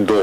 2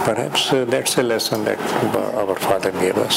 Perhaps that's a lesson that our father gave us.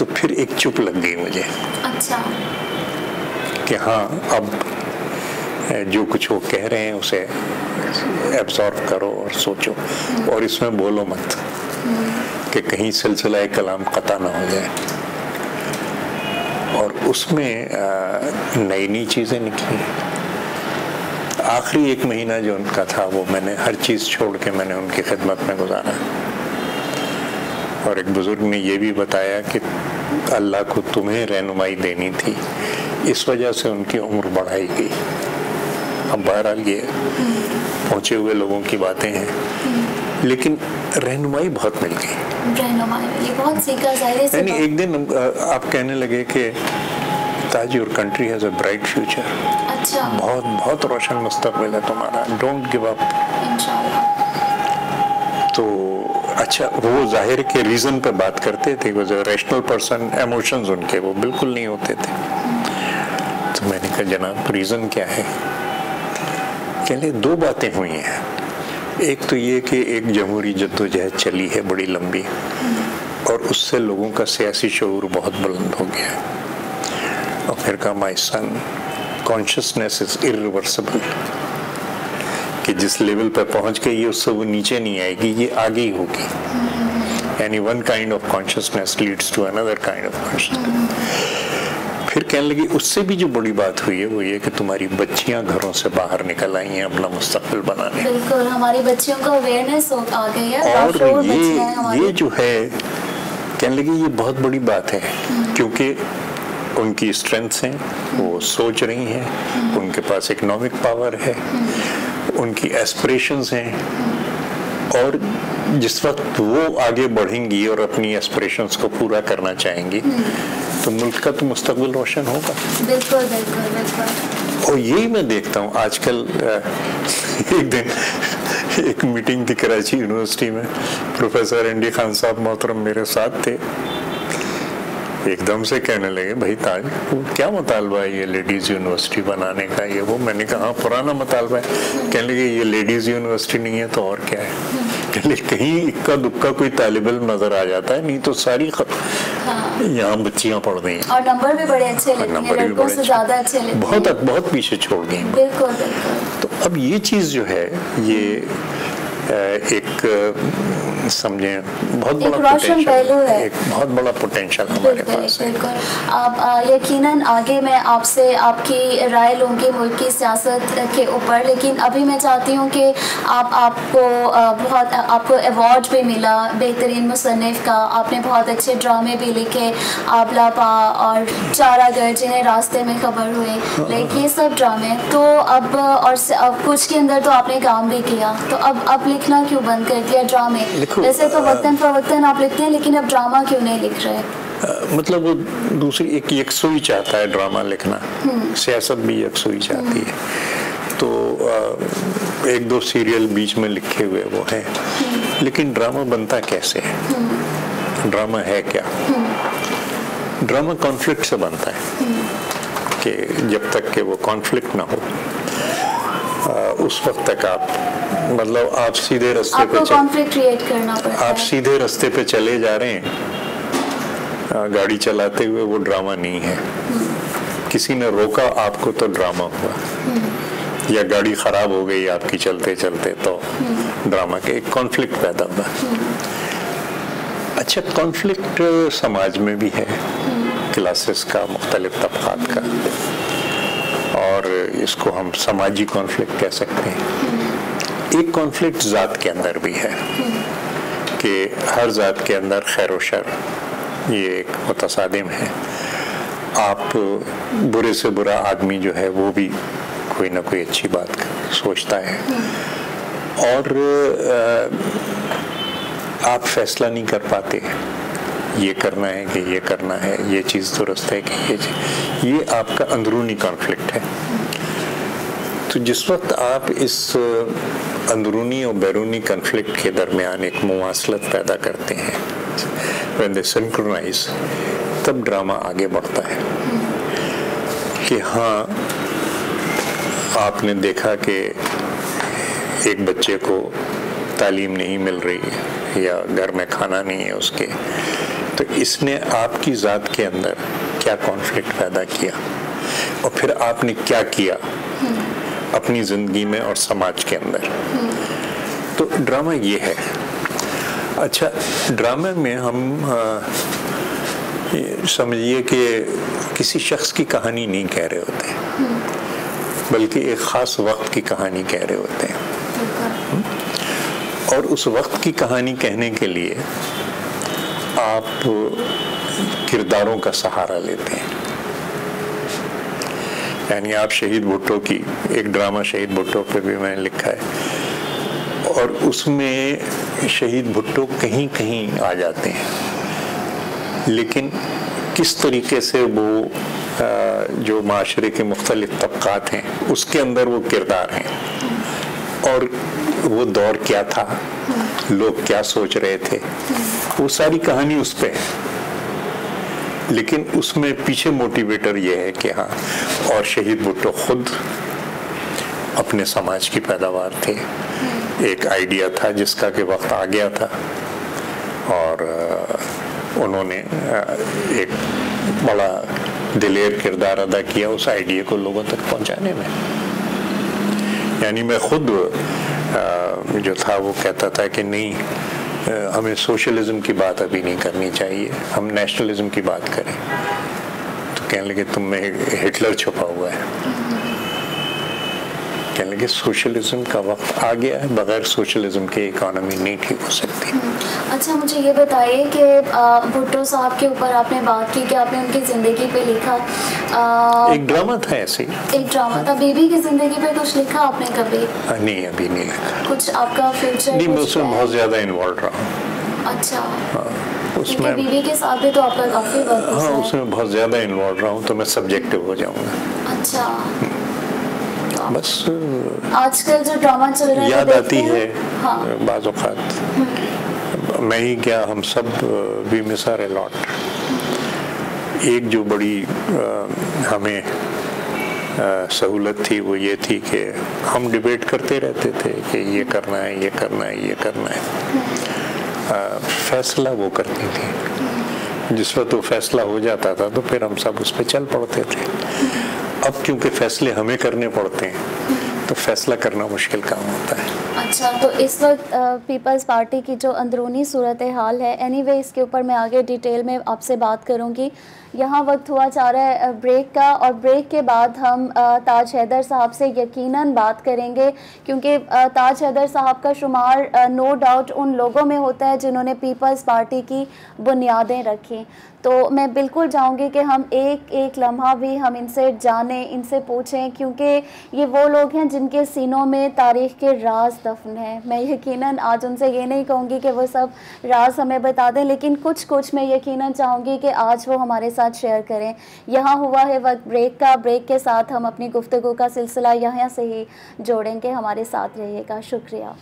تو پھر ایک چپ لگ گئی مجھے کہ ہاں اب جو کچھ وہ کہہ رہے ہیں اسے ایبزارو کرو اور سوچو اور اس میں بولو مت کہ کہیں سلسلہ کلام قطع نہ ہو جائے. اور اس میں نئی نئی چیزیں نکلی. آخری 1 مہینہ جو ان کا تھا وہ میں نے ہر چیز چھوڑ کے میں نے ان کی خدمت میں گزارا. اور ایک بزرگ نے یہ بھی بتایا کہ اللہ کو تمہیں رہنمائی دینی تھی، اس وجہ سے ان کی عمر بڑھائی گئی. اب بہرحال یہ پہنچے ہوئے لوگوں کی باتیں ہیں، لیکن رہنمائی بہت مل گئی. یعنی ایک دن آپ کہنے لگے کہ تاج your country has a bright future. بہت بہت روشن مستقبل ہے تمہارا، ڈونٹ گیو اپ. تو اچھا وہ ظاہر کے ریزن پہ بات کرتے تھے، وہ ریشنل پرسن، ایموشنز ان کے وہ بالکل نہیں ہوتے تھے. تو میں نے کہا جناب ریزن کیا ہے؟ کہنے 2 باتیں ہوئی ہیں. ایک تو یہ کہ ایک جمہوری جدوجہد چلی ہے بڑی لمبی، اور اس سے لوگوں کا سیاسی شعور بہت بلند ہو گیا. اور پھر کہا مائی سن، کانشسنس از irreversible، کہ جس لیول پہ پہنچ گئی اس سے وہ نیچے نہیں آئے گی، یہ آگے ہی ہوگی. یعنی one kind of consciousness leads to another kind of consciousness. پھر کہنے لگی اس سے بھی جو بڑی بات ہوئی ہے وہ یہ کہ تمہاری بچیاں گھروں سے باہر نکل آئی ہیں اپنا مستقبل بنانے. بالکل ہماری بچیوں کا اویئرنس آ گئی ہے. اور یہ جو ہے کہنے لگی یہ بہت بڑی بات ہے، کیونکہ ان کی اسٹرینتھس ہیں، وہ سوچ رہی ہیں، ان کے پاس اکنامک پاور ہے، ان کی ایسپریشنز ہیں، اور جس وقت وہ آگے بڑھیں گی اور اپنی ایسپریشنز کو پورا کرنا چاہیں گی تو ملک کا تو مستقبل روشن ہوگا. بالکل بالکل بالکل. اور یہی میں دیکھتا ہوں آج کل. ایک دن ایک میٹنگ تھی کراچی یونیورسٹی میں، پروفیسر این ڈی خان صاحب محترم میرے ساتھ تھے. ایک دم سے کہنے لگے بھائی تاج کیا مطالبہ ہے یہ لیڈیز یونیورسٹی بنانے کا، یہ وہ. میں نے کہا ہاں پرانا مطالبہ ہے. کہنے لگے یہ لیڈیز یونیورسٹی نہیں ہے تو اور کیا ہے. کہیں اکا دکا کوئی طالب علم نظر آ جاتا ہے، نہیں تو ساری یہاں بچیاں پڑھ رہی ہیں اور نمبر بھی بڑے اچھے لیتی ہیں، لڑکوں سے زیادہ اچھے لیتی ہیں. بہت پیچھے چھوڑ گئی. بالکل بالکل. تو اب یہ چیز جو ہے یہ ایک سمجھیں بہت بڑا ایک بہت بڑا پوٹینشل ہمارے پاس ہے. آپ یقیناً آگے میں آپ سے آپ کی رائے لوں گی ملک کی سیاست کے اوپر، لیکن ابھی میں چاہتی ہوں کہ آپ کو ایوارڈ بھی ملا بہترین مصنف کا. آپ نے بہت اچھے ڈرامے بھی لکھے، آبلا پا اور چارہ گر جنہیں راستے میں خبر ہوئے، لیکن یہ سب ڈرامے تو اب اور کچھ کے اندر تو آپ نے کام بھی کیا، تو اب لکھنا کیوں بند کر دیا ڈرامے؟ ویسے تو وقتاً فوقتاً آپ لکھتے ہیں، لیکن اب ڈرامہ کیوں نہیں لکھ رہے؟ مطلب وہ دوسری ایک یکسوئی چاہتا ہے ڈرامہ لکھنا، سیاست بھی یکسوئی چاہتی ہے. تو 1-2 سیریل بیچ میں لکھے ہوئے وہ ہیں، لیکن ڈرامہ بنتا کیسے ہے؟ ڈرامہ ہے کیا؟ ڈرامہ کانفلکٹ سے بنتا ہے کہ جب تک کہ وہ کانفلکٹ نہ ہو اس وقت تک آپ سیدھے رستے پہ آپ سیدھے رستے پہ چلے جا رہے ہیں گاڑی چلاتے ہوئے، وہ ڈرامہ نہیں ہے. کسی نے روکا آپ کو تو ڈرامہ ہوا، یا گاڑی خراب ہو گئی آپ کی چلتے چلتے تو ڈرامہ کے ایک کانفلکٹ پیدا ہوا. اچھا کانفلکٹ سماج میں بھی ہے، کلاسز کا، مختلف طبقات کا، اور اس کو ہم سماجی کانفلکٹ کہہ سکتے ہیں. ایک کانفلکٹ ذات کے اندر بھی ہے کہ ہر ذات کے اندر خیر و شر یہ ایک متصادم ہے. آپ برے سے برا آدمی جو ہے وہ بھی کوئی نہ کوئی اچھی بات سوچتا ہے، اور آپ فیصلہ نہیں کر پاتے یہ کرنا ہے کہ یہ کرنا ہے، یہ چیز درست ہے کہ یہ آپ کا اندرونی کانفلکٹ ہے. تو جس وقت آپ اس اندرونی اور بیرونی کنفلکٹ کے درمیان ایک مواصلت پیدا کرتے ہیں، when they synchronize، تب ڈرامہ آگے بڑھتا ہے. کہ ہاں آپ نے دیکھا کہ ایک بچے کو تعلیم نہیں مل رہی یا گھر میں کھانا نہیں ہے اس کے، تو اس نے آپ کی ذات کے اندر کیا کانفلکٹ پیدا کیا اور پھر آپ نے کیا کیا اپنی زندگی میں اور سماج کے اندر. تو ڈرامہ یہ ہے. اچھا, ڈرامے میں ہم سمجھیے کہ کسی شخص کی کہانی نہیں کہہ رہے ہوتے, بلکہ ایک خاص وقت کی کہانی کہہ رہے ہوتے ہیں. اور اس وقت کی کہانی کہنے کے لیے آپ کرداروں کا سہارا لیتے ہیں. یعنی آپ شہید بھٹو کی ایک ڈرامہ شہید بھٹو پہ بھی میں نے لکھا ہے, اور اس میں شہید بھٹو کہیں کہیں آ جاتے ہیں, لیکن کس طریقے سے وہ جو معاشرے کے مختلف طبقات ہیں اس کے اندر وہ کردار ہیں, اور وہ دور کیا تھا, لوگ کیا سوچ رہے تھے, وہ ساری کہانی اس پہ ہے. لیکن اس میں پیچھے موٹیویٹر یہ ہے کہ ہاں, اور شہید بھٹو خود اپنے سماج کی پیداوار تھے. ایک آئیڈیا تھا جس کا کہ وقت آ گیا تھا, اور انہوں نے ایک بڑا دلیر کردار ادا کیا اس آئیڈیا کو لوگوں تک پہنچانے میں. یعنی میں خود جو تھا وہ کہتا تھا کہ نہیں, ہمیں سوشلزم کی بات ابھی نہیں کرنی چاہیے, ہم نیشنلزم کی بات کریں. تو کہنے لگے تم میں ہٹلر چھپا ہوا ہے. کہنے لگے سوشلزم کا وقت آ گیا ہے, بغیر سوشلزم کے اکانومی نہیں ٹھیک ہو سکتی. اچھا, مجھے یہ بتائیے کہ بھٹو صاحب کے اوپر آپ نے بات کی کہ آپ نے ان کی زندگی پہ لکھا. ایک ڈرامہ تھا ایسے ہی, ایک ڈرامہ تھا. بیوی کی زندگی پہ کچھ لکھا آپ نے کبھی؟ نہیں, ابھی نہیں لکھا. کچھ آپ کا فیوچر؟ نہیں, میں اس میں بہت زیادہ انوالو رہا ہوں. اچھا, اس میں بیوی کے ساتھ بھی تو آپ کا کافی وقت. ہاں, اس میں بہت زیادہ انوالو رہا ہوں تو میں سبجیکٹو ہو جاؤں گا. اچھا, بس آج کل جو ڈرامہ چل رہا ہے یاد آتی ہے بعض اوقات. میں ہی کیا, ہم سب بھی مسار الاٹ. ایک جو بڑی ہمیں سہولت تھی وہ یہ تھی کہ ہم ڈیبیٹ کرتے رہتے تھے کہ یہ کرنا ہے, یہ کرنا ہے, یہ کرنا ہے. فیصلہ وہ کرتی تھی. جس وقت وہ فیصلہ ہو جاتا تھا تو پھر ہم سب اس پہ چل پڑتے تھے. اب کیونکہ فیصلے ہمیں کرنے پڑتے ہیں تو فیصلہ کرنا مشکل کام ہوتا ہے. اچھا, تو اس وقت پیپلز پارٹی کی جو اندرونی صورتحال ہے, اینی وے اس کے اوپر میں آگے ڈیٹیل میں آپ سے بات کروں گی. یہاں وقت ہوا چاہ رہا ہے بریک کا, اور بریک کے بعد ہم تاج حیدر صاحب سے یقیناً بات کریں گے, کیونکہ تاج حیدر صاحب کا شمار نو ڈاؤٹ ان لوگوں میں ہوتا ہے جنہوں نے پیپلز پارٹی کی بنیادیں رکھی. تو میں بالکل چاہوں گی کہ ہم ایک ایک لمحہ بھی ہم ان سے جانیں, ان سے پوچھیں, کیونکہ یہ وہ لوگ ہیں جن کے سینوں میں تاریخ کے راز دفن ہیں. میں یقیناً آج ان سے یہ نہیں کہوں گی کہ وہ سب راز ہمیں بتا دیں, لیکن کچھ میں یقیناً چاہوں گی کہ آج وہ ہمارے ساتھ شیئر کریں. یہاں ہوا ہے وقت بریک کا. بریک کے ساتھ ہم اپنی گفتگو کا سلسلہ یہاں سے ہی جوڑیں گے. ہمارے ساتھ رہیے گا. شکریہ.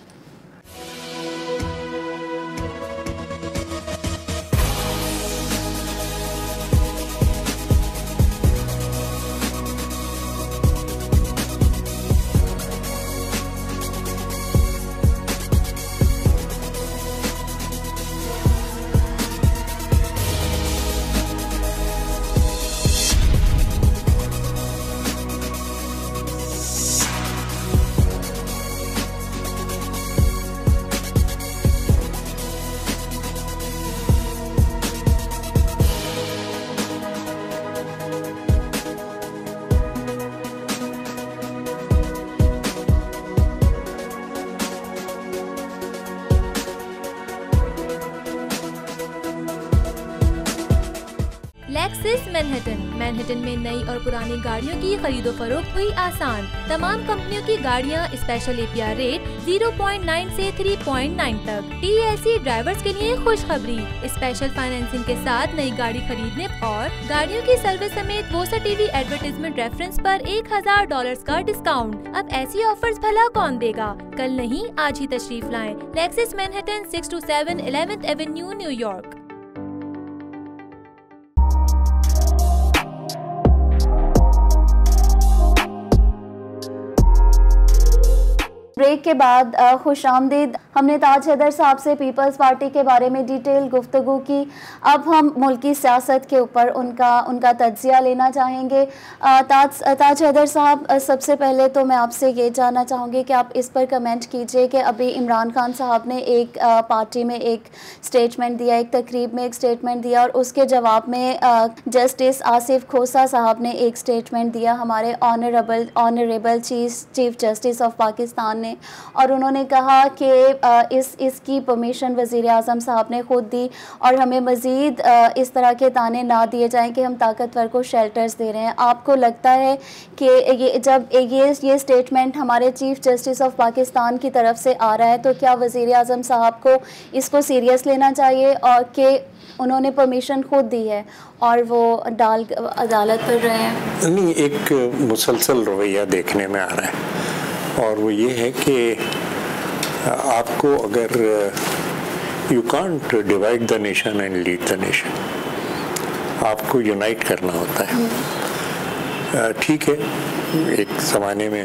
لیکسس مینہٹن میں نئی اور پرانی گاڑیوں کی خرید و فروخت ہوئی آسان. تمام کمپنیوں کی گاڑیاں اسپیشل APR ریٹ 0.9 سے 3.9 تک. TLC ڈرائیورز کے لیے خوشخبری, اسپیشل فائنینسنگ کے ساتھ نئی گاڑی خریدنے اور گاڑیوں کی سروس سمیت ووسا ٹی وی ایڈورٹائزمنٹ ریفرنس پر $1000 کا ڈسکاؤنٹ. اب ایسی آفرز بھلا کون دے گا؟ کل نہیں, آج ہی تشریف لائیں. Lexus Manhattan 627 11th avenue, new York. Break کے بعد خوش آمدید. ہم نے تاج حیدر صاحب سے پیپلز پارٹی کے بارے میں ڈیٹیل گفتگو کی. اب ہم ملکی سیاست کے اوپر ان کا تجزیہ لینا چاہیں گے. تاج حیدر صاحب, سب سے پہلے تو میں آپ سے یہ جاننا چاہوں گی کہ آپ اس پر کمنٹ کیجئے کہ ابھی عمران خان صاحب نے ایک پارٹی میں ایک اسٹیٹمنٹ دیا, ایک تقریب میں ایک اسٹیٹمنٹ دیا, اور اس کے جواب میں جسٹس آصف کھوسہ صاحب نے ایک اسٹیٹمنٹ دیا, ہمارے honourable chief justice of Pakistan نے, اور انہوں نے کہا کہ اس کی پرمیشن وزیر اعظم صاحب نے خود دی, اور ہمیں مزید اس طرح کے تانے نہ دیے جائیں کہ ہم طاقتور کو شیلٹرز دے رہے ہیں. آپ کو لگتا ہے کہ جب یہ اسٹیٹمنٹ ہمارے چیف جسٹس آف پاکستان کی طرف سے آ رہا ہے تو کیا وزیر اعظم صاحب کو اس کو سیریس لینا چاہیے, اور کہ انہوں نے پرمیشن خود دی ہے اور وہ عدالت پر رہے ہیں؟ نہیں, ایک مسلسل رویہ دیکھنے میں آ رہا ہے, اور وہ یہ ہے کہ آپ کو اگر you can't divide the nation and lead the nation, آپ کو یونائٹ کرنا ہوتا ہے. ٹھیک ہے, ایک زمانے میں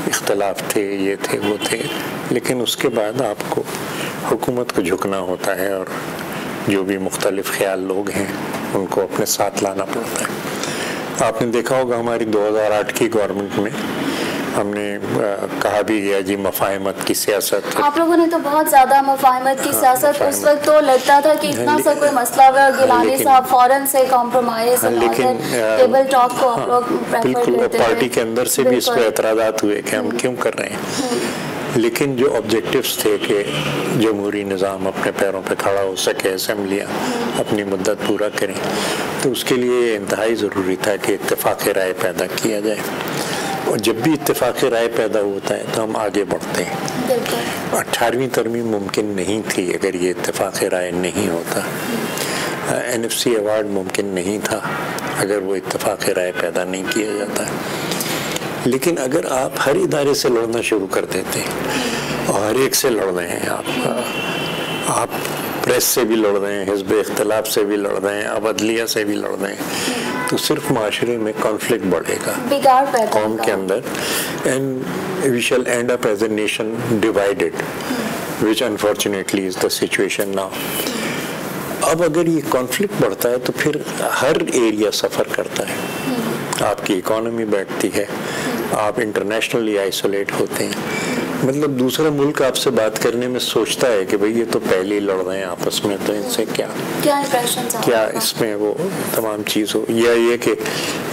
اختلاف تھے, یہ تھے وہ تھے, لیکن اس کے بعد آپ کو حکومت کو جھکنا ہوتا ہے, اور جو بھی مختلف خیال لوگ ہیں ان کو اپنے ساتھ لانا پڑتا ہے. آپ نے دیکھا ہوگا ہماری 2008 کی گورنمنٹ میں ہم نے کہا بھی گیا جی مفاہمت کی سیاست. آپ لوگوں نے تو بہت زیادہ مفاہمت کی سیاست, اس وقت تو لگتا تھا کہ اتنا سا کوئی مسئلہ ہوا, گیلانی صاحب فوراً سے کمپرومائز, لیکن ٹیبل ٹاک کو آپ لوگ پریفر کرتے تھے. پارٹی کے اندر سے بھی اس پہ اعتراضات ہوئے کہ ہم کیوں کر رہے ہیں, لیکن جو آبجیکٹیوز تھے کہ جمہوری نظام اپنے پیروں پہ کھڑا ہو سکے, اسمبلیاں اپنی مدت پورا کریں, تو اس کے لیے انتہائی ضروری تھا کہ اتفاق رائے پیدا کیا جائے, اور جب بھی اتفاق رائے پیدا ہوتا ہے تو ہم آگے بڑھتے ہیں. 18ویں ترمیم ممکن نہیں تھی اگر یہ اتفاق رائے نہیں ہوتا. NFC ایوارڈ ممکن نہیں تھا اگر وہ اتفاق رائے پیدا نہیں کیا جاتا. لیکن اگر آپ ہر ادارے سے لڑنا شروع کر دیتے ہیں, اور ہر ایک سے لڑ رہے ہیں, آپ پریس سے بھی لڑ رہے ہیں, حزب اختلاف سے بھی لڑ رہے ہیں, اب عدلیہ سے بھی لڑ رہے ہیں, تو صرف معاشرے میں کانفلکٹ بڑھے گا قوم کے اندر, and we shall end up as a nation divided, which unfortunately is the situation now. اب اگر یہ کانفلکٹ بڑھتا ہے تو پھر ہر ایریا سفر کرتا ہے, آپ کی اکانومی بیٹھتی ہے, آپ انٹرنیشنلی آئسولیٹ ہوتے ہیں. مطلب دوسرا ملک آپ سے بات کرنے میں سوچتا ہے کہ بھئی یہ تو پہلے ہی لڑ رہے ہیں آپس میں, تو ان سے کیا اس میں وہ تمام چیز ہو, یا یہ کہ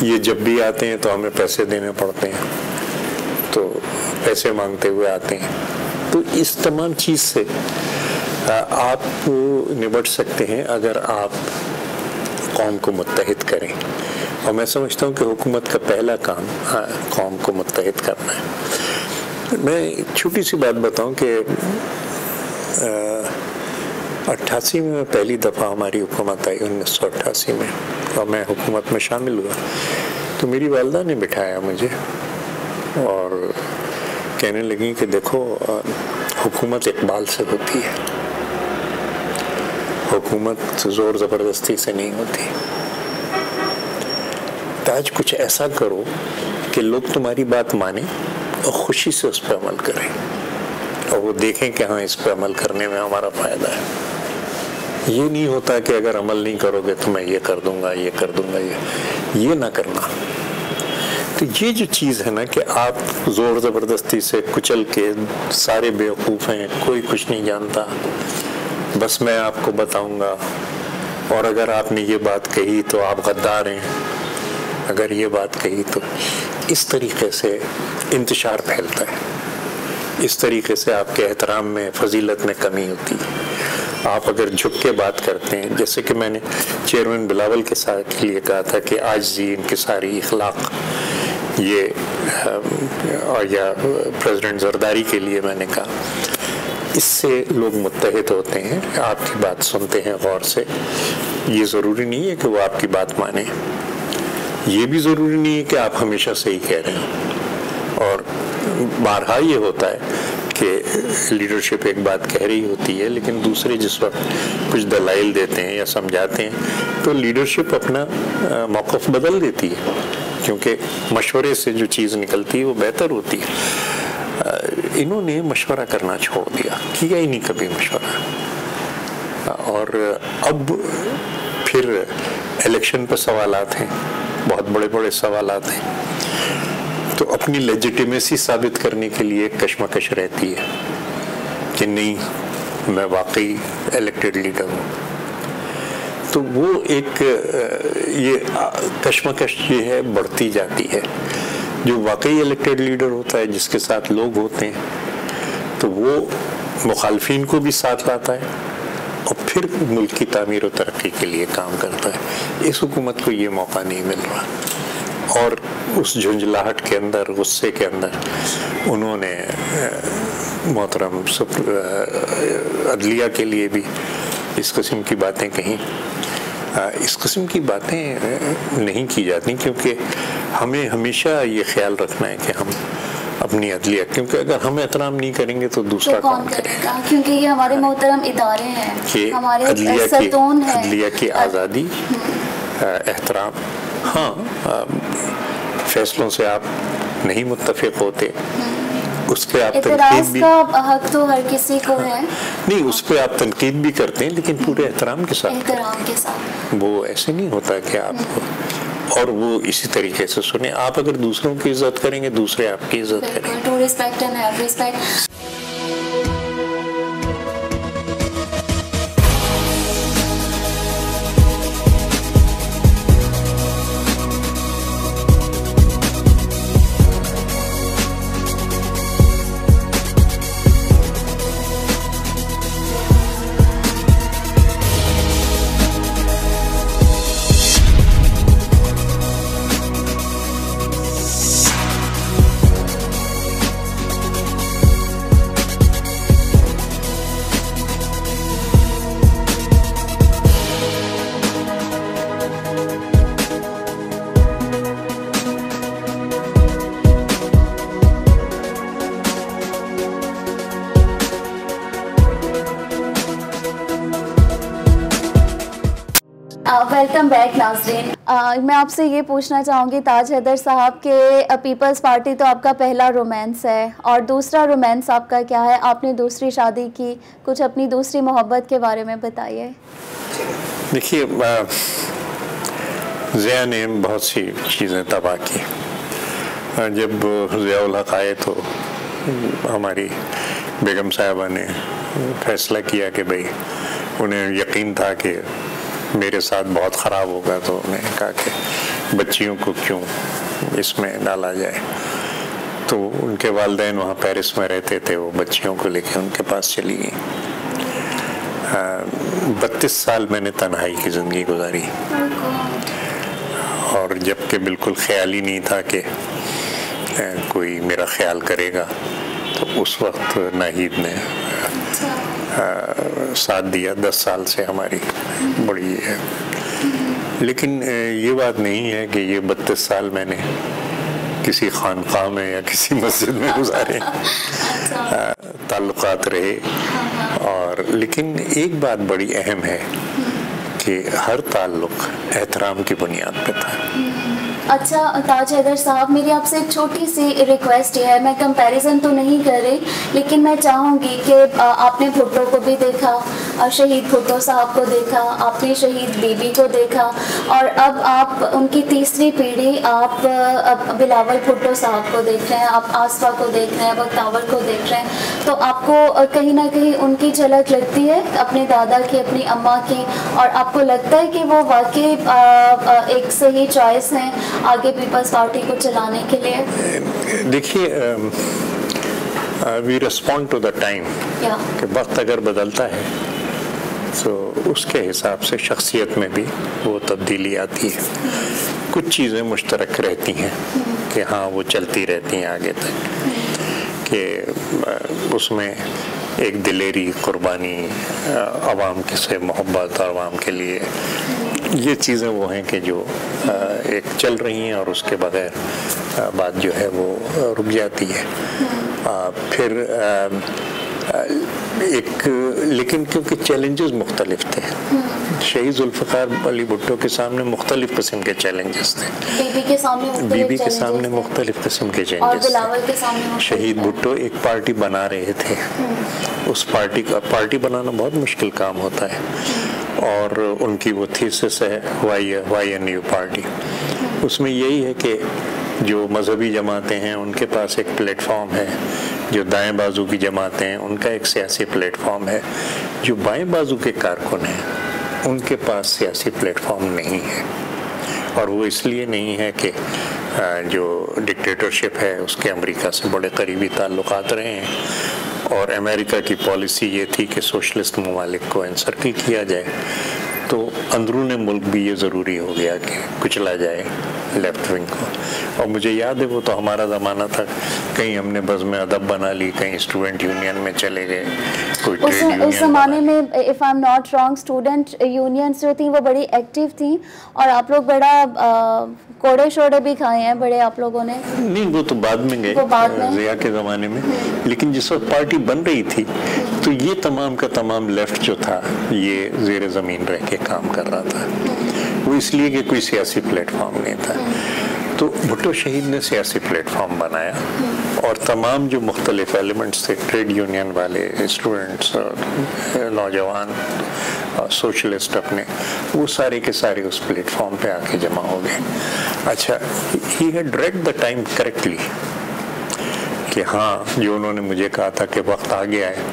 یہ جب بھی آتے ہیں تو ہمیں پیسے دینے پڑتے ہیں, تو پیسے مانگتے ہوئے آتے ہیں. تو اس تمام چیز سے آپ نبٹ سکتے ہیں اگر آپ قوم کو متحد کریں, اور میں سمجھتا ہوں کہ حکومت کا پہلا کام قوم کو متحد کرنا ہے. میں ایک چھوٹی سی بات بتاؤں کہ 88 میں پہلی دفعہ ہماری حکومت آئی, 1988 میں, اور میں حکومت میں شامل ہوا, تو میری والدہ نے بٹھایا مجھے اور کہنے لگی کہ دیکھو حکومت اقبال سے ہوتی ہے, حکومت زور زبردستی سے نہیں ہوتی. تاج کچھ ایسا کرو کہ لوگ تمہاری بات مانیں اور خوشی سے اس پہ عمل کریں, اور وہ دیکھیں کہ ہاں اس پہ عمل کرنے میں ہمارا فائدہ ہے. یہ نہیں ہوتا کہ اگر عمل نہیں کرو گے تو میں یہ کر دوں گا, یہ کر دوں گا, یہ نہ کرنا. تو یہ جو چیز ہے نا کہ آپ زور زبردستی سے کچل کے, سارے بیوقوف ہیں, کوئی کچھ نہیں جانتا, بس میں آپ کو بتاؤں گا, اور اگر آپ نے یہ بات کہی تو آپ غدار ہیں, اگر یہ بات کہی تو, اس طریقے سے انتشار پھیلتا ہے, اس طریقے سے آپ کے احترام میں, فضیلت میں کمی ہوتی ہے. آپ اگر جھک کے بات کرتے ہیں, جیسے کہ میں نے چیئرمین بلاول کے ساتھ لیے کہا تھا کہ عاجزی, انکساری, اخلاق, یہ اور یا پریزیڈنٹ زرداری کے لیے میں نے کہا, اس سے لوگ متحد ہوتے ہیں, آپ کی بات سنتے ہیں غور سے. یہ ضروری نہیں ہے کہ وہ آپ کی بات مانیں, یہ بھی ضروری نہیں ہے کہ آپ ہمیشہ صحیح کہہ رہے ہیں. اور بارہا یہ ہوتا ہے کہ لیڈرشپ ایک بات کہہ رہی ہوتی ہے, لیکن دوسرے جس وقت کچھ دلائل دیتے ہیں یا سمجھاتے ہیں تو لیڈرشپ اپنا موقف بدل دیتی ہے, کیونکہ مشورے سے جو چیز نکلتی ہے وہ بہتر ہوتی ہے. انہوں نے مشورہ کرنا چھوڑ دیا، کیا ہی نہیں کبھی مشورہ، اور اب پھر الیکشن پہ سوالات ہیں، بہت بڑے بڑے سوالات ہیں، تو اپنی لیجیٹیمیسی ثابت کرنے کے لیے کشمکش رہتی ہے کہ نہیں میں واقعی الیکٹڈ لیڈر ہوں. تو وہ ایک یہ کشمکش یہ ہے بڑھتی جاتی ہے. جو واقعی الیکٹڈ لیڈر ہوتا ہے، جس کے ساتھ لوگ ہوتے ہیں، تو وہ مخالفین کو بھی ساتھ لاتا ہے اور پھر ملک کی تعمیر و ترقی کے لیے کام کرتا ہے. اس حکومت کو یہ موقع نہیں مل رہا، اور اس جھنجھلاہٹ کے اندر، غصے کے اندر انہوں نے محترم عدلیہ کے لیے بھی اس قسم کی باتیں کہیں. اس قسم کی باتیں نہیں کی جاتی، کیونکہ ہمیں ہمیشہ یہ خیال رکھنا ہے کہ ہم اپنی عدلیہ، کیونکہ اگر ہم احترام نہیں کریں گے تو دوسرا کون کرے گا، کیونکہ یہ ہمارے محترم ادارے ہیں، کہ ہمارے ستون ہیں. عدلیہ کی آزادی، احترام، ہاں فیصلوں سے آپ نہیں متفق ہوتے، اس پہ آپ تنقید بھی، اعتراض کا حق تو ہر کسی کو ہے، نہیں اس پہ آپ تنقید بھی کرتے ہیں، لیکن پورے احترام کے ساتھ، وہ ایسے نہیں ہوتا کہ آپ، اور وہ اسی طریقے سے سنیں. آپ اگر دوسروں کی عزت کریں گے، دوسرے آپ کی عزت کریں گے. To respect and have respect. Welcome back ناظرین. میں آپ سے یہ پوچھنا چاہوں گی تاج حیدر صاحب کہ پیپلز پارٹی تو آپ کا پہلا رومانس ہے، اور دوسرا رومانس آپ کا کیا ہے؟ آپ نے دوسری شادی کی، کچھ اپنی دوسری محبت کے بارے میں بتائیے. دیکھیے، ضیاء نے بہت سی چیزیں تباہ کی. جب ضیاء الحق آئے تو ہماری بیگم صاحبہ نے فیصلہ کیا کہ بھائی، انہیں یقین تھا کہ میرے ساتھ بہت خراب ہوگا، تو انہوں نے کہا کہ بچیوں کو کیوں اس میں ڈالا جائے. تو ان کے والدین وہاں پیرس میں رہتے تھے، وہ بچیوں کو لے کے ان کے پاس چلی گئیں. 32 سال میں نے تنہائی کی زندگی گزاری، اور جب کہ بالکل خیال ہی نہیں تھا کہ کوئی میرا خیال کرے گا، تو اس وقت ناہید نے ساتھ دیا. 10 سال سے ہماری بڑی ہے، لیکن یہ بات نہیں ہے کہ یہ 32 سال میں نے کسی خانقاہ میں یا کسی مسجد میں گزارے. تعلقات رہے، اور لیکن ایک بات بڑی اہم ہے کہ ہر تعلق احترام کی بنیاد پہ تھا. اچھا تاج حیدر صاحب، میری آپ سے ایک چھوٹی سی ریکویسٹ ہے، میں کمپیریزن تو نہیں کر رہی، لیکن میں چاہوں گی کہ آپ نے بھٹو کو بھی دیکھا، شہید بھٹو صاحب کو دیکھا، آپ نے شہید بی بی کو دیکھا، اور اب آپ ان کی تیسری پیڑھی، آپ بلاول بھٹو صاحب کو دیکھ رہے ہیں، آپ آصفہ کو دیکھ رہے ہیں، بختاور کو دیکھ رہے ہیں. تو آپ کو کہیں نہ کہیں ان کی جھلک لگتی ہے، اپنے دادا کی، اپنی اماں کی، اور آپ کو لگتا ہے کہ وہ واقعی ایک صحیح چوائس ہیں آگے پیپلز پارٹی کو چلانے کے لیے؟ دیکھیے، we respond to the time, کہ وقت اگر بدلتا ہے تو اس کے حساب سے شخصیت میں بھی وہ تبدیلی آتی ہے. کچھ چیزیں مشترک رہتی ہیں کہ ہاں وہ چلتی رہتی ہیں آگے تک، کہ اس میں ایک دلیری، قربانی، عوام سے محبت، عوام کے لیے، یہ چیزیں وہ ہیں کہ جو ایک چل رہی ہیں، اور اس کے بغیر بات جو ہے وہ رک جاتی ہے. پھر لیکن کیونکہ چیلنجز مختلف تھے. شہید ذوالفقار علی بھٹو کے سامنے مختلف قسم کے چیلنجز تھے, بی بی کے سامنے مختلف قسم کے چیلنجز تھے. شہید بھٹو ایک پارٹی بنا رہے تھے, اس پارٹی بنانا بہت مشکل کام ہوتا ہے, اور ان کی وہ تھیسس ہے وائی این یو پارٹی. اس میں یہی ہے کہ جو مذہبی جماعتیں ہیں ان کے پاس ایک پلیٹ فارم ہے, جو دائیں بازو کی جماعتیں ہیں ان کا ایک سیاسی پلیٹ فارم ہے, جو بائیں بازو کے کارکن ہیں ان کے پاس سیاسی پلیٹ فارم نہیں ہے. اور وہ اس لیے نہیں ہے کہ جو ڈکٹیٹرشپ ہے اس کے امریکہ سے بڑے قریبی تعلقات رہے ہیں, اور امریکہ کی پالیسی یہ تھی کہ سوشلسٹ ممالک کو انسرکل کیا جائے, تو اندرون ملک بھی یہ ضروری ہو گیا کہ کچلا جائے لیفٹ ونگ کو. اور مجھے یاد ہے وہ تو ہمارا زمانہ تھا, کہیں ہم نے بزم ادب بنا لی, کہیں اسٹوڈنٹ یونین میں چلے گئے, کوئی ٹریڈ یونین. اس زمانے میں if I am not wrong student unions جو تھیں وہ بڑی ایکٹیو تھیں, اور آپ لوگ بڑا کوڑے شوڑے بھی کھائے ہیں بڑے آپ لوگوں نے. نہیں, وہ تو بعد میں گئے ضیاء کے زمانے میں, لیکن جس وقت پارٹی بن رہی تھی تو یہ تمام کا تمام لیفٹ جو تھا یہ زیر زمین رہ کے کام کر رہا تھا. وہ اس لیے کہ کوئی سیاسی پلیٹ فارم نہیں تھا. تو بھٹو شہید نے سیاسی پلیٹ فارم بنایا, اور تمام جو مختلف ایلیمنٹس تھے, ٹریڈ یونین والے, اسٹوڈنٹس, نوجوان, سوشلسٹ اپنے, وہ سارے کے سارے اس پلیٹ فارم پہ آ کے جمع ہو گئے. اچھا, he had read the time correctly کہ ہاں جو انہوں نے مجھے کہا تھا کہ وقت آ گیا ہے,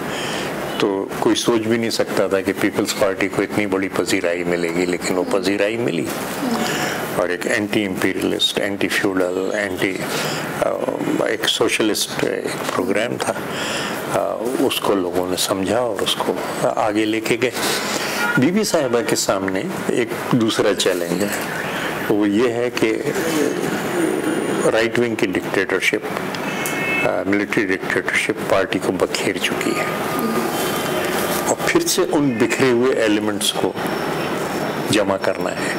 تو کوئی سوچ بھی نہیں سکتا تھا کہ پیپلز پارٹی کو اتنی بڑی پذیرائی ملے گی, لیکن وہ پذیرائی ملی. اور ایک اینٹی امپیریلسٹ, اینٹی فیوڈل, ایک سوشلسٹ ایک پروگرام تھا, اس کو لوگوں نے سمجھا اور اس کو آگے لے کے گئے. بی بی صاحبہ کے سامنے ایک دوسرا چیلنج ہے, وہ یہ ہے کہ رائٹ ونگ کی ڈکٹیٹرشپ, ملٹری ڈکٹیٹرشپ پارٹی کو بکھیر چکی ہے, اور پھر سے ان بکھرے ہوئے ایلیمنٹس کو جمع کرنا ہے.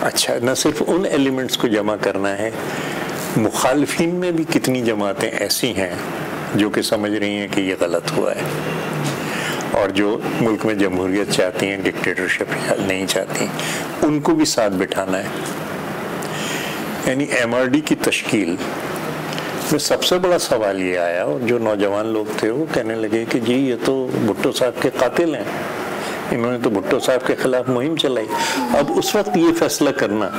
اچھا, نہ صرف ان ایلیمنٹس کو جمع کرنا ہے, مخالفین میں بھی کتنی جماعتیں ایسی ہیں جو کہ سمجھ رہی ہیں کہ یہ غلط ہوا ہے, اور جو ملک میں جمہوریت چاہتی ہیں, ڈکٹیٹرشپ نہیں چاہتی, ان کو بھی ساتھ بٹھانا ہے. یعنی ایم آر ڈی کی تشکیل میں سب سے بڑا سوال یہ آیا, اور جو نوجوان لوگ تھے وہ کہنے لگے کہ جی یہ تو بھٹو صاحب کے قاتل ہیں, انہوں نے تو بھٹو صاحب کے خلاف مہم چلائی. اب اس وقت یہ فیصلہ کرنا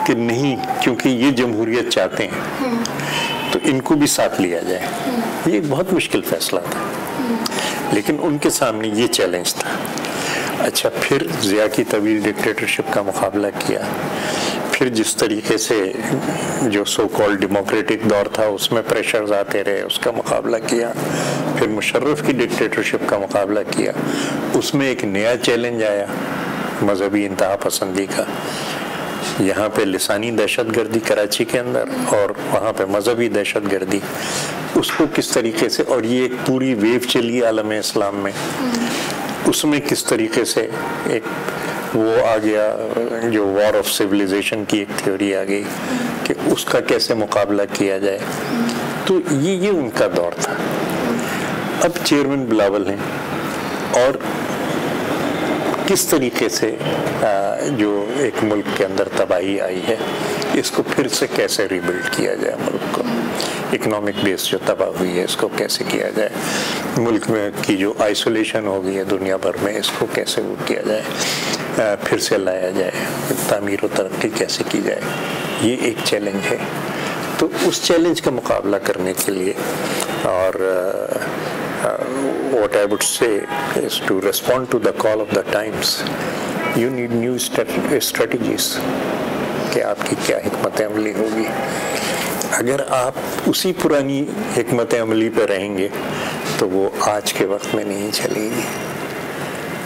کہ نہیں, کیونکہ یہ جمہوریت چاہتے ہیں تو ان کو بھی ساتھ لیا جائے, یہ ایک بہت مشکل فیصلہ تھا, لیکن ان کے سامنے یہ چیلنج تھا. اچھا, پھر ضیاء کی طویل ڈکٹیٹرشپ کا مقابلہ کیا, پھر جس طریقے سے جو سو کال ڈیموکریٹک دور تھا اس میں پریشرز آتے رہے, اس کا مقابلہ کیا, پھر مشرف کی ڈکٹیٹرشپ کا مقابلہ کیا, اس میں ایک نیا چیلنج آیا مذہبی انتہا پسندی کا. یہاں پہ لسانی دہشت گردی کراچی کے اندر, اور وہاں پہ مذہبی دہشت گردی, اس کو کس طریقے سے, اور یہ ایک پوری ویو چلی عالم اسلام میں, اس میں کس طریقے سے ایک وہ آ گیا, جو وار آف سیویلائزیشن کی ایک تھیوری آ گئی کہ اس کا کیسے مقابلہ کیا جائے. تو یہ ان کا دور تھا. اب چیئرمین بلاول ہیں, اور کس طریقے سے جو ایک ملک کے اندر تباہی آئی ہے اس کو پھر سے کیسے ریبلڈ کیا جائے, ملک کو اکنامک بیس جو تباہ ہوئی ہے اس کو کیسے کیا جائے, ملک میں کی جو آئسولیشن ہو گئی ہے دنیا بھر میں اس کو کیسے وہ کیا جائے, پھر سے لایا جائے, تعمیر و ترقی کیسے کی جائے, یہ ایک چیلنج ہے. تو اس چیلنج کا مقابلہ کرنے کے لیے, اور what I would say is to respond to the call of the times, you need new strategies کہ آپ کی کیا حکمت عملی ہوگی. اگر آپ اسی پرانی حکمت عملی پہ رہیں گے تو وہ آج کے وقت میں نہیں چلے گی,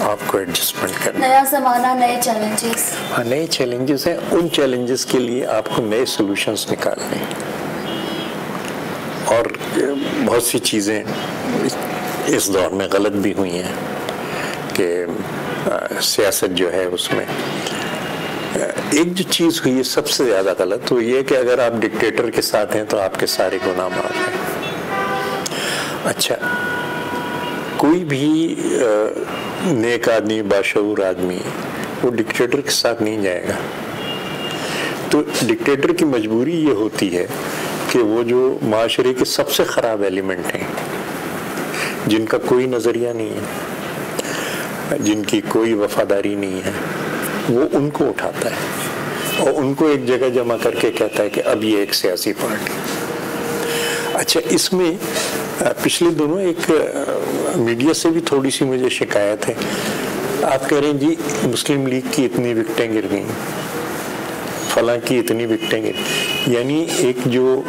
آپ کو ایڈجسٹمنٹ کرنا. نیا زمانہ, نئے چیلنجز. ہاں, نئے چیلنجز ہیں, ان چیلنجز کے لیے آپ کو نئے سولوشنز نکالنے, اور بہت سی چیزیں اس دور میں غلط بھی ہوئی ہیں کہ سیاست جو ہے اس میں ایک جو چیز ہوئی ہے سب سے زیادہ غلط, وہ یہ کہ اگر آپ ڈکٹیٹر کے ساتھ ہیں تو آپ کے سارے گناہ معاف ہیں. اچھا کوئی بھی نیک آدمی باشعور آدمی وہ ڈکٹیٹر کے ساتھ نہیں جائے گا. تو ڈکٹیٹر کی مجبوری یہ ہوتی ہے کہ وہ جو معاشرے کے سب سے خراب ایلیمنٹ ہیں, جن کا کوئی نظریہ نہیں ہے, جن کی کوئی وفاداری نہیں ہے, وہ ان کو اٹھاتا ہے اور ان کو ایک جگہ جمع کر کے کہتا ہے کہ اب یہ ایک سیاسی پارٹی. اچھا اس میں پچھلے دنوں ایک میڈیا سے بھی تھوڑی سی مجھے شکایت ہے. آپ کہہ رہے ہیں جی مسلم لیگ کی اتنی وکٹیں گر گئیں, فلاں کی اتنی وکٹیں گر, یعنی ایک جو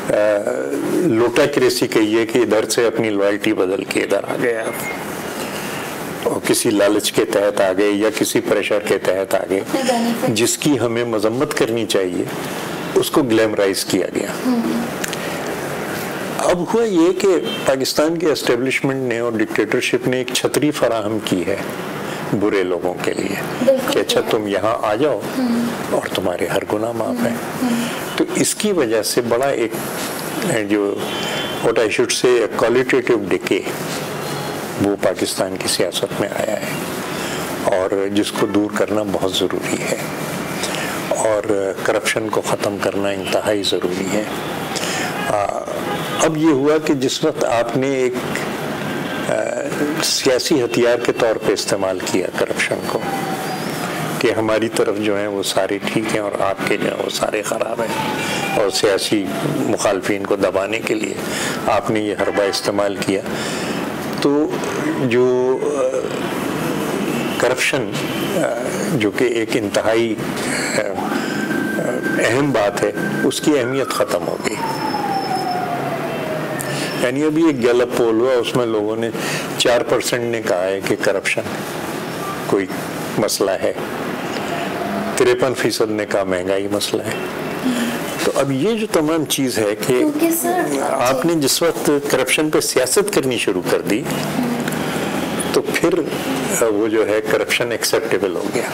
لوٹا کریسی کہیے کہ ادھر سے اپنی لوائلٹی بدل کے ادھر آ گئے آپ, اور کسی لالچ کے تحت آ گئے یا کسی پریشر کے تحت آ گئے, جس کی ہمیں مذمت کرنی چاہیے اس کو گلیمرائز کیا گیا. اب ہوا یہ کہ پاکستان کے اسٹیبلشمنٹ نے اور ڈکٹیٹرشپ نے ایک چھتری فراہم کی ہے برے لوگوں کے لیے کہ اچھا تم یہاں آ جاؤ اور تمہارے ہر گناہ معاف ہیں. تو اس کی وجہ سے بڑا ایک جو what I should say qualitative decay وہ پاکستان کی سیاست میں آیا ہے اور جس کو دور کرنا بہت ضروری ہے, اور کرپشن کو ختم کرنا انتہائی ضروری ہے. اب یہ ہوا کہ جس وقت آپ نے ایک سیاسی ہتھیار کے طور پہ استعمال کیا کرپشن کو کہ ہماری طرف جو ہیں وہ سارے ٹھیک ہیں اور آپ کے جو ہیں وہ سارے خراب ہیں, اور سیاسی مخالفین کو دبانے کے لیے آپ نے یہ حربہ استعمال کیا, تو جو کرپشن جو کہ ایک انتہائی اہم بات ہے اس کی اہمیت ختم ہو گئی. یعنی ابھی ایک گیلپ پول ہوا, اس میں لوگوں نے 4% نے کہا ہے کہ کرپشن کوئی مسئلہ ہے, 53% نے کہا مہنگائی مسئلہ ہے. تو اب یہ جو تمام چیز ہے کہ آپ نے جس وقت کرپشن پہ سیاست کرنی شروع کر دی تو پھر وہ جو ہے کرپشن ایکسیپٹیبل ہو گیا.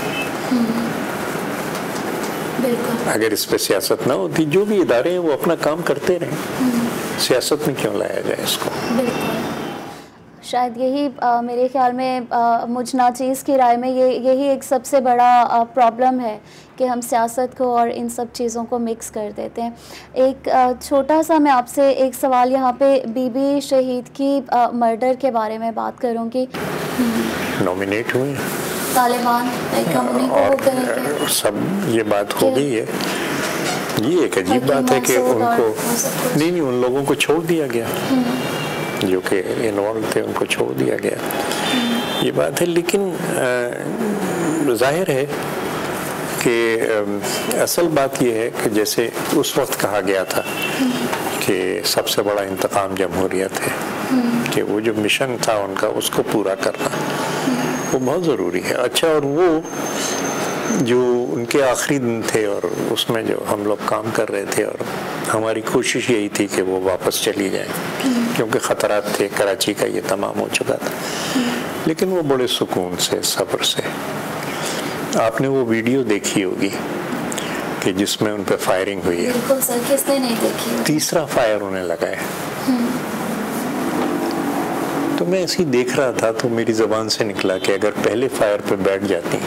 اگر اس پہ سیاست نہ ہوتی, جو بھی ادارے ہیں وہ اپنا کام کرتے رہیں, سیاست میں کیوں لایا جائے اس کو. شاید یہی میرے خیال میں مجھ ناچیز کی رائے میں یہی ایک سب سے بڑا پرابلم ہے کہ ہم سیاست کو اور ان سب چیزوں کو مکس کر دیتے ہیں. ایک چھوٹا سا میں آپ سے ایک سوال یہاں پہ بی بی شہید کی مرڈر کے بارے میں بات کروں گی. نومینیٹ ہوئے طالبان اور سب یہ بات ہو گئی ہے. یہ ایک عجیب بات ہے کہ ان کو نہیں ان لوگوں کو چھوڑ دیا گیا جو کہ انوالو تھے, ان کو چھوڑ دیا گیا, یہ بات ہے. لیکن ظاہر ہے کہ اصل بات یہ ہے کہ جیسے اس وقت کہا گیا تھا کہ سب سے بڑا انتقام جمہوریت ہے, کہ وہ جو مشن تھا ان کا اس کو پورا کرنا وہ بہت ضروری ہے. اچھا, اور وہ جو ان کے آخری دن تھے اور اس میں جو ہم لوگ کام کر رہے تھے اور ہماری کوشش یہی تھی کہ وہ واپس چلی جائیں کیونکہ خطرات تھے, کراچی کا یہ تمام ہو چکا تھا. لیکن وہ بڑے سکون سے, صبر سے, آپ نے وہ ویڈیو دیکھی ہوگی کہ جس میں ان پہ فائرنگ ہوئی ہے. بالکل سر, کس نے نہیں دیکھی. تیسرا فائر انہیں لگا ہے. تو میں ایسے ہی دیکھ رہا تھا تو میری زبان سے نکلا کہ اگر پہلے فائر پہ بیٹھ جاتی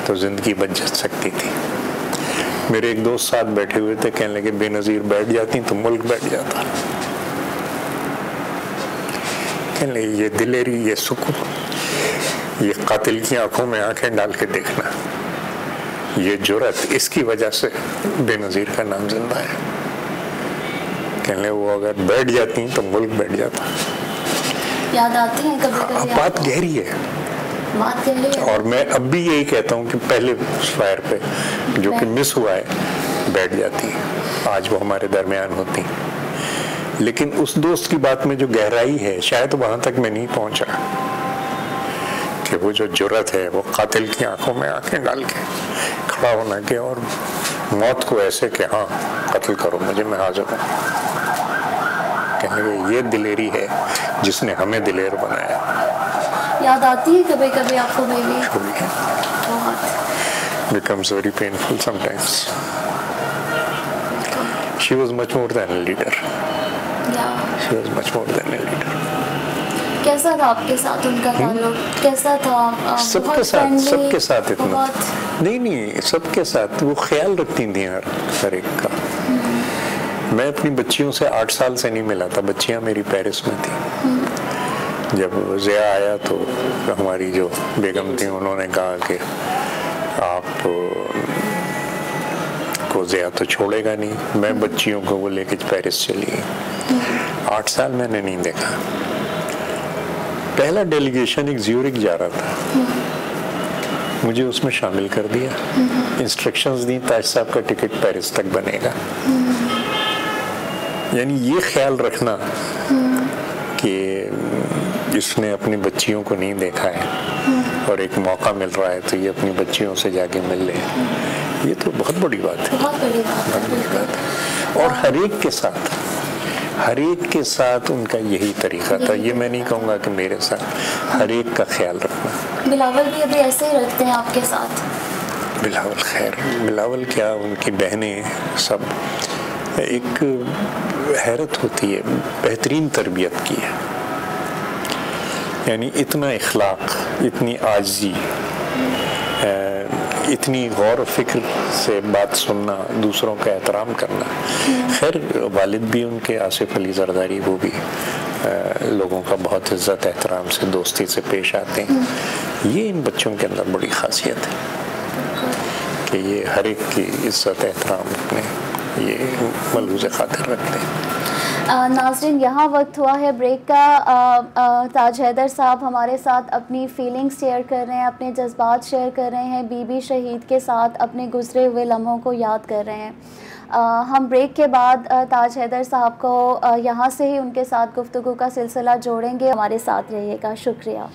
تو زندگی بچ سکتی تھی. میرے ایک دوست ساتھ بیٹھے ہوئے تھے, کہنے لگے بے نظیر بیٹھ جاتی تو ملک بیٹھ جاتا. کہنے لگے یہ دلیری, یہ سکون, یہ قاتل کی آنکھوں میں آنکھیں ڈال کے دیکھنا, یہ جرأت, اس کی وجہ سے بے نظیر کا نام زندہ ہے. کہنے لگے وہ اگر بیٹھ جاتی تو ملک بیٹھ جاتا. یاد آتی ہیں کبھی کبھی. بات گہری ہے. اور میں اب بھی یہی کہتا ہوں کہ پہلے فائر پہ جو کہ مس ہوا ہے بیٹھ جاتی, آج وہ ہمارے درمیان ہوتی. لیکن اس دوست کی بات میں جو گہرائی ہے شاید وہاں تک میں نہیں پہنچا کہ وہ جو جرأت ہے وہ قاتل کی آنکھوں میں آنکھیں ڈال کے کھڑا ہونا کہ اور موت کو ایسے کہ ہاں قتل کرو مجھے, میں حاضر ہوں. کہنے لگے یہ دلیری ہے جس نے ہمیں دلیر بنایا. یاد آتی ہے کبھی کبھی آپ کو بیوی؟ becomes very painful sometimes. She was much more than a leader. She was much more than a leader. کیسا تھا آپ کے ساتھ ان کا تعلق؟ کیسا تھا؟ سب کے ساتھ اتنا نہیں، سب کے ساتھ وہ خیال رکھتی تھیں ہر ایک کا. میں اپنی بچیوں سے 8 سال سے نہیں ملا تھا، بچیاں میری پیرس میں تھیں. جب ضیاء آیا تو ہماری جو بیگم تھیں انہوں نے کہا کہ آپ کو ضیاء تو چھوڑے گا نہیں. میں بچیوں کو وہ لے کے پیرس چلی گئی. 8 سال میں نے نہیں دیکھا. پہلا ڈیلیگیشن ایک زیورک جا رہا تھا، مجھے اس میں شامل کر دیا، انسٹرکشنز دی تاج صاحب کا ٹکٹ پیرس تک بنے گا. یعنی یہ خیال رکھنا کہ جس نے اپنی بچیوں کو نہیں دیکھا ہے اور ایک موقع مل رہا ہے تو یہ اپنی بچیوں سے جا کے مل لے، یہ تو بہت بڑی بات ہے. بہت بڑی بات ہے. اور ہر ایک کے ساتھ ان کا یہی طریقہ تھا. یہ میں نہیں کہوں گا کہ میرے ساتھ، ہر ایک کا خیال رکھنا. بلاول بھی ابھی ایسے ہی رکھتے ہیں آپ کے ساتھ؟ بلاول خیر، بلاول کیا، ان کی بہنیں سب، ایک حیرت ہوتی ہے. بہترین تربیت کی ہے، یعنی اتنا اخلاق، اتنی عاجزی، اتنی غور و فکر سے بات سننا، دوسروں کا احترام کرنا. خیر والد بھی ان کے آصف علی زرداری، وہ بھی لوگوں کا بہت عزت احترام سے، دوستی سے پیش آتے ہیں. یہ ان بچوں کے اندر بڑی خاصیت ہے کہ یہ ہر ایک کی عزت احترام اپنے یہ ملحوظ خاطر رکھتے ہیں. ناظرین یہاں وقت ہوا ہے بریک کا. تاج حیدر صاحب ہمارے ساتھ اپنی فیلنگز شیئر کر رہے ہیں، اپنے جذبات شیئر کر رہے ہیں، بی بی شہید کے ساتھ اپنے گزرے ہوئے لمحوں کو یاد کر رہے ہیں. ہم بریک کے بعد تاج حیدر صاحب کو یہاں سے ہی ان کے ساتھ گفتگو کا سلسلہ جوڑیں گے. ہمارے ساتھ رہیے گا. شکریہ.